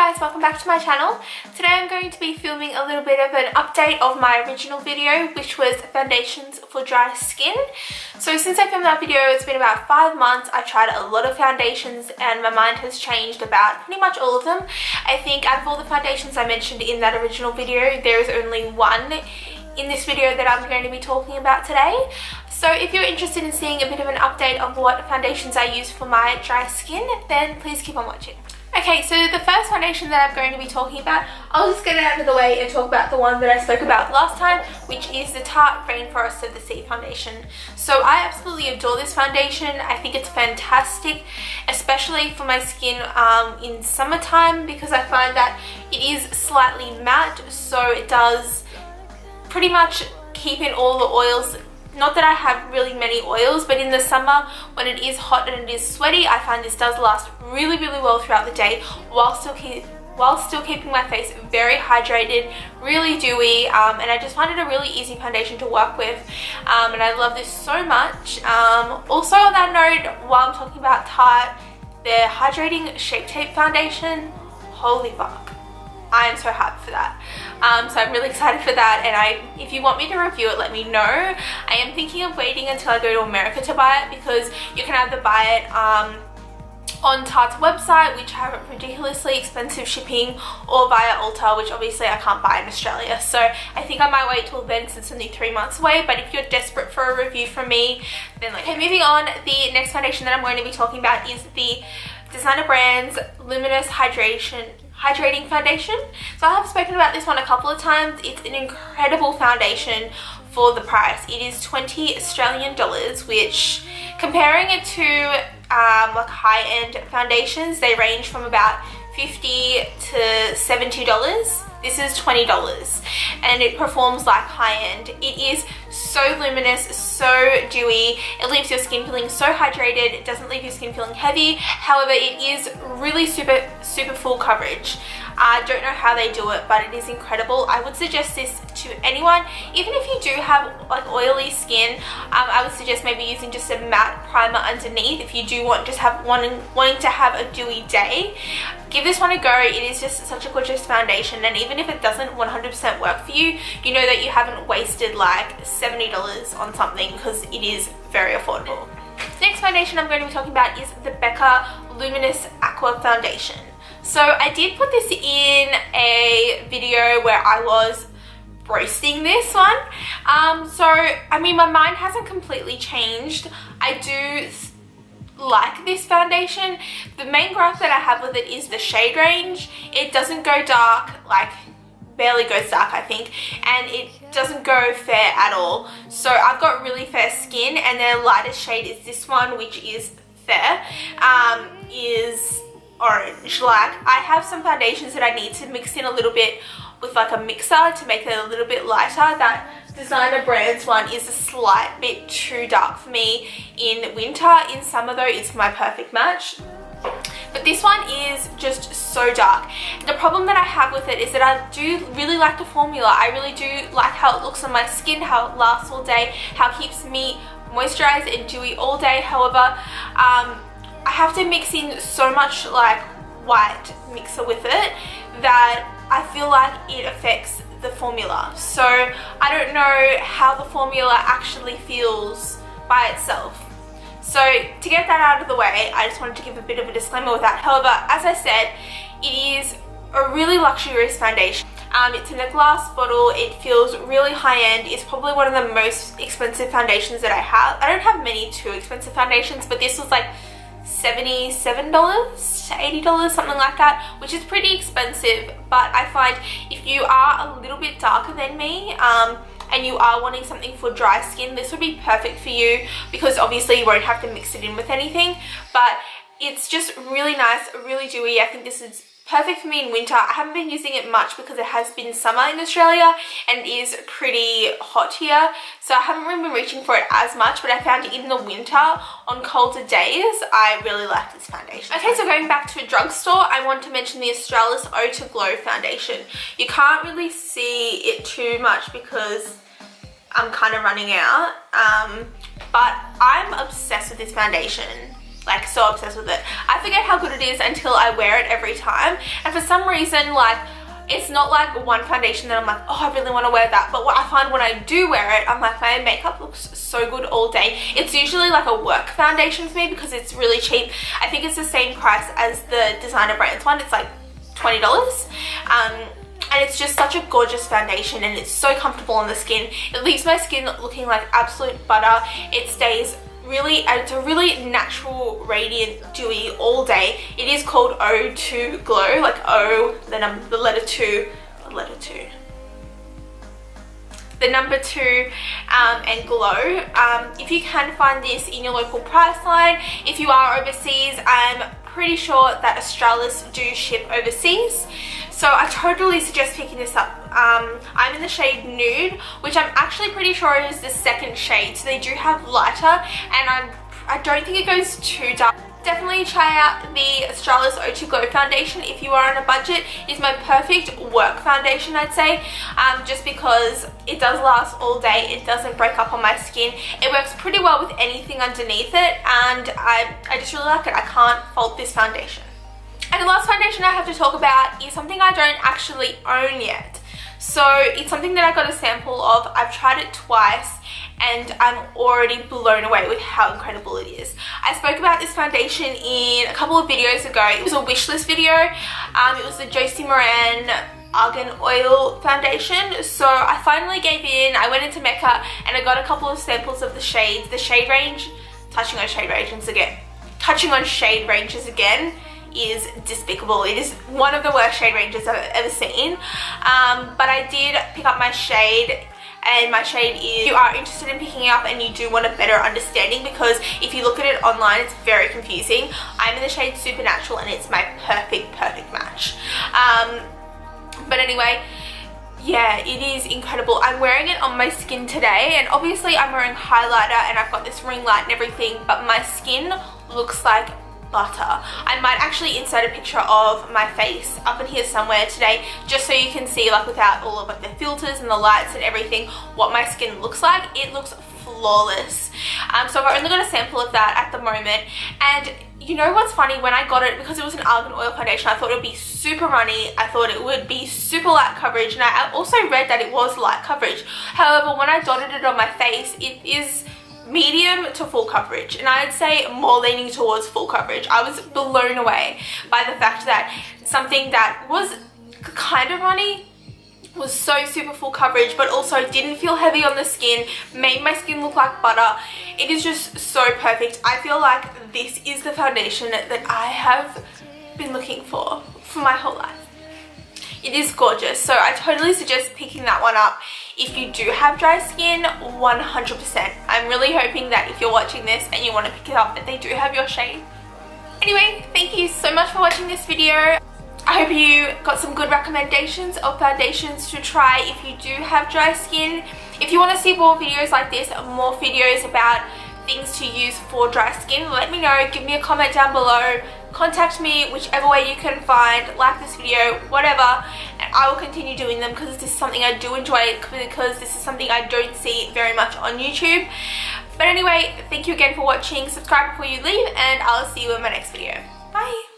guys, welcome back to my channel. Today I'm going to be filming a little bit of an update of my original video, which was foundations for dry skin. So since I filmed that video, it's been about 5 months. I've tried a lot of foundations and my mind has changed about pretty much all of them. I think out of all the foundations I mentioned in that original video, there is only one in this video that I'm going to be talking about today. So if you're interested in seeing a bit of an update of what foundations I use for my dry skin, then please keep on watching. Okay, so the first foundation that I'm going to be talking about, I'll just get it out of the way and talk about the one that I spoke about last time, which is the Tarte Rainforest of the Sea foundation. So I absolutely adore this foundation. I think it's fantastic, especially for my skin in summertime, because I find that it is slightly matte, so it does pretty much keep in all the oils. Not that I have really many oils, but in the summer when it is hot and it is sweaty, I find this does last really well throughout the day while still keeping my face very hydrated, really dewy, and I just find it a really easy foundation to work with, and I love this so much. Also on that note, while I'm talking about Tarte, their hydrating Shape Tape foundation, holy fuck, I am so happy for that. So I'm really excited for that, and if you want me to review it, let me know. I am thinking of waiting until I go to America to buy it, because you can either buy it on Tarte's website, which have ridiculously expensive shipping, or via Ulta, which obviously I can't buy in Australia. So I think I might wait till then, since it's only 3 months away. But if you're desperate for a review from me, then okay, moving on. The next foundation that I'm going to be talking about is the designer brand's Luminous Hydrating Foundation. So I have spoken about this one a couple of times. It's an incredible foundation for the price. It is 20 Australian dollars, which, comparing it to like high-end foundations, they range from about $50 to $70. This is $20, and it performs like high-end. It is so luminous, so dewy. It leaves your skin feeling so hydrated. It doesn't leave your skin feeling heavy. However, it is really super full coverage. I don't know how they do it, but it is incredible. I would suggest this to anyone. Even if you do have like oily skin, I would suggest maybe using just a matte primer underneath if you do want wanting to have a dewy day. Give this one a go. It is just such a gorgeous foundation, and even if it doesn't 100% work for you, you know that you haven't wasted like $70 on something, because it is very affordable. The next foundation I'm going to be talking about is the Becca Luminous Aqua Foundation. So I did put this in a video where I was roasting this one. So I mean, my mind hasn't completely changed. I do like this foundation. The main gripe that I have with it is the shade range. It doesn't go dark, like barely goes dark I think, and it doesn't go fair at all. So I've got really fair skin, and their lightest shade is this one, which is fair, is orange. Like, I have some foundations that I need to mix in a little bit with like a mixer to make it a little bit lighter. That designer brands one is a slight bit too dark for me in winter. In summer though, it's my perfect match. But this one is just so dark. The problem that I have with it is that I do really like the formula. I really do like how it looks on my skin, how it lasts all day, how it keeps me moisturized and dewy all day. However, I have to mix in so much like white mixer with it that I feel like it affects the formula. So I don't know how the formula actually feels by itself. So to get that out of the way, I just wanted to give a bit of a disclaimer with that. However, as I said, it is a really luxurious foundation. It's in a glass bottle. It feels really high-end. It's probably one of the most expensive foundations that I have. I don't have many too expensive foundations, but this was like $77 to $80, something like that, which is pretty expensive. But I find if you are a little bit darker than me, and you are wanting something for dry skin, this would be perfect for you, because obviously you won't have to mix it in with anything. But it's just really nice, really dewy. I think this is perfect for me in winter. I haven't been using it much because it has been summer in Australia and it is pretty hot here, so I haven't really been reaching for it as much, but I found in the winter on colder days I really like this foundation. Okay, so going back to Drugstore, I want to mention the Australis Eau to Glow foundation. You can't really see it too much because I'm kind of running out, but I'm obsessed with this foundation. like so obsessed with it. I forget how good it is until I wear it every time, and for some reason, like, it's not like one foundation that I'm like, oh, I really want to wear that. But what I find when I do wear it, I'm like, my makeup looks so good all day. It's usually like a work foundation for me because it's really cheap. I think it's the same price as the designer brands one. It's like $20. And it's just such a gorgeous foundation, and it's so comfortable on the skin. It leaves my skin looking like absolute butter. It stays really, it's a really natural, radiant, dewy all day. It is called O2 Glow, like O, the letter 2, the number 2, and Glow. If you can find this in your local price line, if you are overseas, I'm pretty sure that Australis do ship overseas. So I totally suggest picking this up. I'm in the shade Nude, which I'm actually pretty sure is the second shade. So they do have lighter, and I don't think it goes too dark. Definitely try out the Australis O2 Glow foundation if you are on a budget. It's my perfect work foundation, I'd say, just because it does last all day. It doesn't break up on my skin. It works pretty well with anything underneath it, and I just really like it. I can't fault this foundation. And the last foundation I have to talk about is something I don't actually own yet. So it's something that I got a sample of. I've tried it twice, and I'm already blown away with how incredible it is. I spoke about this foundation in a couple of videos ago. It was a wishlist video. It was the Josie Moran Argan Oil foundation. So I finally gave in. I went into Mecca and I got a couple of samples of the shades. The shade range, touching on shade ranges again, is despicable. It is one of the worst shade ranges I've ever seen. But I did pick up my shade, and my shade is, if you are interested in picking it up and you do want a better understanding, because if you look at it online it's very confusing. I'm in the shade Supernatural, and it's my perfect match. But anyway, yeah, it is incredible. I'm wearing it on my skin today, and obviously I'm wearing highlighter and I've got this ring light and everything, but my skin looks like butter. I might actually insert a picture of my face up in here somewhere today, just so you can see, like, without all of like the filters and the lights and everything, what my skin looks like. It looks flawless. So I've only got a sample of that at the moment, and you know what's funny, when I got it, because it was an argan oil foundation, I thought it would be super runny, I thought it would be super light coverage, and I also read that it was light coverage. However, when I dotted it on my face, it is medium to full coverage, and I'd say more leaning towards full coverage. I was blown away by the fact that something that was kind of runny was so super full coverage, but also didn't feel heavy on the skin, made my skin look like butter. It is just so perfect. I feel like this is the foundation that I have been looking for my whole life. It is gorgeous, so I totally suggest picking that one up if you do have dry skin, 100%. I'm really hoping that if you're watching this and you want to pick it up, that they do have your shade. Anyway, thank you so much for watching this video. I hope you got some good recommendations of foundations to try if you do have dry skin. If you want to see more videos like this, more videos about things to use for dry skin, let me know. Give me a comment down below. Contact me whichever way you can find, like this video, whatever, and I will continue doing them because this is something I do enjoy, because this is something I don't see very much on YouTube. But anyway, thank you again for watching. Subscribe before you leave, and I'll see you in my next video. Bye!